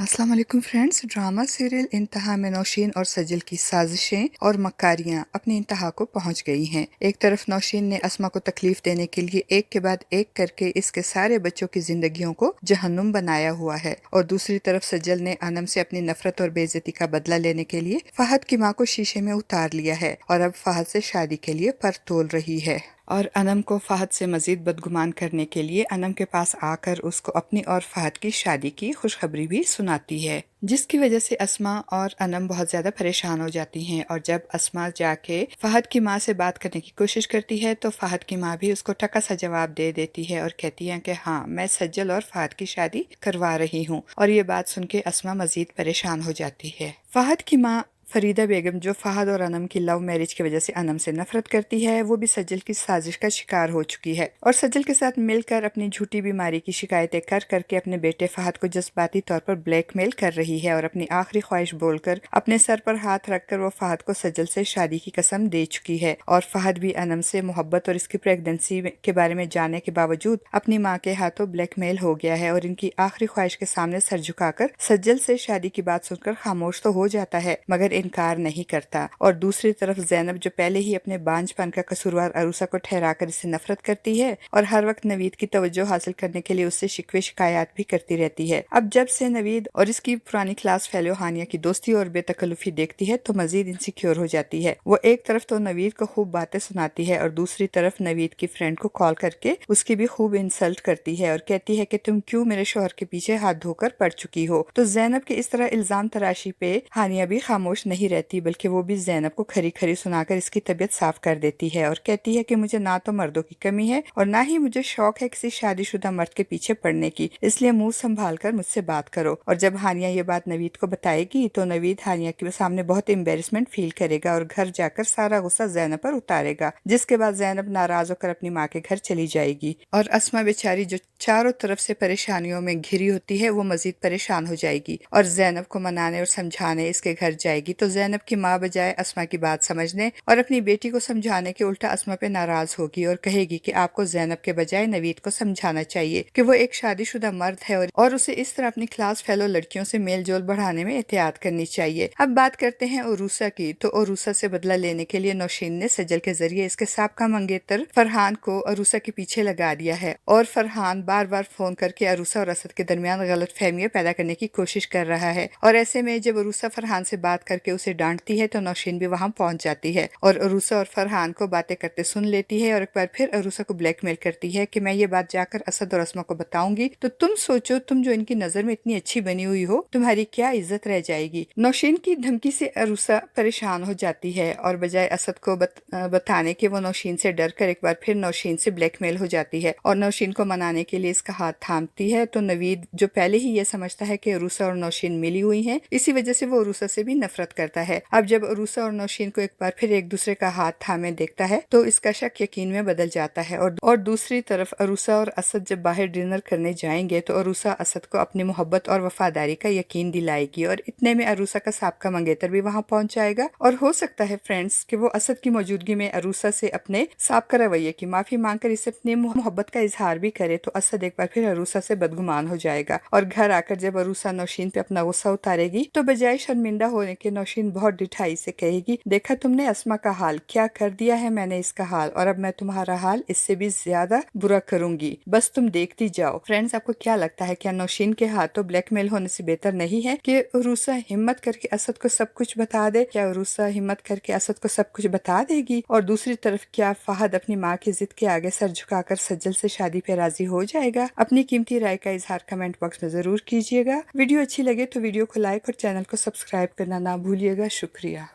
अस्सलाम वालेकुम friends. Drama serial इंतहा में नौशीन और सजल की साजिशें और मकारियां अपनी इंतहा को पहुंच गई हैं। एक तरफ नौशीन ने अस्मा को तकलीफ देने के लिए एक के बाद एक करके इसके सारे बच्चों की जिंदगियों को जहन्नुम बनाया हुआ है, और दूसरी तरफ सजल ने अनम से अपनी नफरत और बेइज्जती का बदला लेने के लिए फहद की मां को शीशे में उतार लिया है और अब फहद से शादी के लिए पर तोल रही है। और अनम को फहद से मजीद बदगुमान करने के लिए अनम के पास आकर उसको अपनी और फहद की शादी की खुशखबरी भी सुनाती है, जिसकी वजह से अस्मा और अनम बहुत ज्यादा परेशान हो जाती हैं। और जब अस्मा जाके फहद की माँ से बात करने की कोशिश करती है तो फहद की माँ भी उसको टका सा जवाब दे देती है और कहती है कि हाँ, मैं सज्जल और फहद की शादी करवा रही हूँ। और ये बात सुन के अस्मा मजीद परेशान हो जाती है। फहद की माँ फरीदा बेगम, जो फहद और अनम की लव मैरिज की वजह से अनम से नफरत करती है, वो भी सज्जल की साजिश का शिकार हो चुकी है और सज्जल के साथ मिलकर अपनी झूठी बीमारी की शिकायतें कर करके अपने बेटे फहद को जज्बाती तौर पर ब्लैकमेल कर रही है और अपनी आखिरी ख्वाहिश बोलकर अपने सर पर हाथ रखकर वो फहद को सज्जल से शादी की कसम दे चुकी है। और फहद भी अनम से मोहब्बत और इसकी प्रेगनेंसी के बारे में जानने के बावजूद अपनी माँ के हाथों ब्लैकमेल हो गया है और इनकी आखिरी ख्वाहिश के सामने सर झुकाकर सज्जल से शादी की बात सुनकर खामोश तो हो जाता है मगर इनकार नहीं करता। और दूसरी तरफ ज़ैनब, जो पहले ही अपने बांझपन का कसूरवार अरूसा को ठहराकर इससे नफरत करती है और हर वक्त नवीद की तवज्जो हासिल करने के लिए उससे शिकवे शिकायत भी करती रहती है, अब जब से नवीद और इसकी पुरानी क्लास फेलो हानिया की दोस्ती और बेतकल्लुफी देखती है तो मजीद इनसिक्योर हो जाती है। वो एक तरफ तो नवीद को खूब बातें सुनाती है और दूसरी तरफ नवीद की फ्रेंड को कॉल करके उसकी भी खूब इंसल्ट करती है और कहती है कि तुम क्यों मेरे शोहर के पीछे हाथ धोकर पड़ चुकी हो। तो ज़ैनब की इस तरह इल्जाम तराशी पे हानिया भी खामोश नहीं रहती, बल्कि वो भी ज़ैनब को खरी खरी सुनाकर इसकी तबीयत साफ कर देती है और कहती है कि मुझे ना तो मर्दों की कमी है और ना ही मुझे शौक है किसी शादीशुदा मर्द के पीछे पड़ने की, इसलिए मुंह संभाल कर मुझसे बात करो। और जब हानिया ये बात नवीद को बताएगी तो नवीद हानिया के सामने बहुत एम्बेरसमेंट फील करेगा और घर जाकर सारा गुस्सा ज़ैनब पर उतारेगा, जिसके बाद ज़ैनब नाराज होकर अपनी माँ के घर चली जाएगी और अस्मा बेचारी, जो चारों तरफ से परेशानियों में घिरी होती है, वो मजीद परेशान हो जाएगी और ज़ैनब को मनाने और समझाने इसके घर जाएगी। तो ज़ैनब की माँ बजाय अस्मा की बात समझने और अपनी बेटी को समझाने के उल्टा अस्मा पे नाराज होगी और कहेगी कि आपको ज़ैनब के बजाय नवीद को समझाना चाहिए कि वो एक शादीशुदा मर्द है और उसे इस तरह अपनी क्लास फेलो लड़कियों से मेल जोल बढ़ाने में एहतियात करनी चाहिए। अब बात करते हैं उरूसा की। तो उरूसा से बदला लेने के लिए नौशीन ने सज्जल के जरिए इसके साबका मंगेतर फरहान को अरूसा के पीछे लगा दिया है और फरहान बार बार फोन करके अरूसा और असद के दरमियान गलत फहमियां पैदा करने की कोशिश कर रहा है। और ऐसे में जब अरूसा फरहान से बात करके उसे डांटती है तो नौशीन भी वहां पहुंच जाती है और अरूसा और फरहान को बातें करते सुन लेती है और एक बार फिर अरूसा को ब्लैकमेल करती है कि मैं ये बात जाकर असद और अस्मा को बताऊंगी तो तुम सोचो, तुम जो इनकी नजर में इतनी अच्छी बनी हुई हो, तुम्हारी क्या इज्जत रह जाएगी। नौशीन की धमकी से अरूसा परेशान हो जाती है और बजाय असद को बताने के वो नौशीन से डर कर एक बार फिर नौशीन से ब्लैकमेल हो जाती है और नौशीन को मनाने के लिए इसका हाथ थामती है। तो नवीद, जो पहले ही ये समझता है कि अरूसा और नौशीन मिली हुई हैं, इसी वजह से वो अरूसा से भी नफरत करता है। अब जब अरूसा और नौशीन को एक बार फिर एक दूसरे का हाथ थामे देखता है तो इसका शक यकीन में बदल जाता है। और दूसरी तरफ अरूसा और असद जब बाहर डिनर करने जाएंगे तो अरूसा असद को अपनी मोहब्बत और वफादारी का यकीन दिलाएगी और इतने में अरूसा का साबका मंगेतर भी वहां पहुंच जाएगा और हो सकता है फ्रेंड्स कि वो असद की मौजूदगी में अरूसा से अपने साबका रवैये की माफी मांगकर इसे अपनी मोहब्बत का इजहार भी करे तो असद एक बार फिर अरूसा से बदगुमान हो जाएगा। और घर आकर जब अरूसा नौशीन पे अपना गुस्सा उतारेगी तो बजाय शर्मिंदा होने के नौशीन बहुत ढिठाई से कहेगी, देखा तुमने अस्मा का हाल, क्या कर दिया है मैंने इसका हाल, और अब मैं तुम्हारा हाल इससे भी ज्यादा बुरा करूंगी, बस तुम देखती जाओ। फ्रेंड्स, आपको क्या लगता है, क्या नौशीन के हाथों ब्लैकमेल होने से बेहतर नहीं है कि अरूसा हिम्मत करके असद को सब कुछ बता दे? क्या अरूसा हिम्मत करके असद को सब कुछ बता देगी? और दूसरी तरफ क्या फहद अपनी माँ की जिद के आगे सर झुकाकर सज्जल से शादी पे राजी हो जाएगा? अपनी कीमती राय का इजहार कमेंट बॉक्स में जरूर कीजिएगा। वीडियो अच्छी लगे तो वीडियो को लाइक और चैनल को सब्सक्राइब करना ना भूलिएगा। शुक्रिया।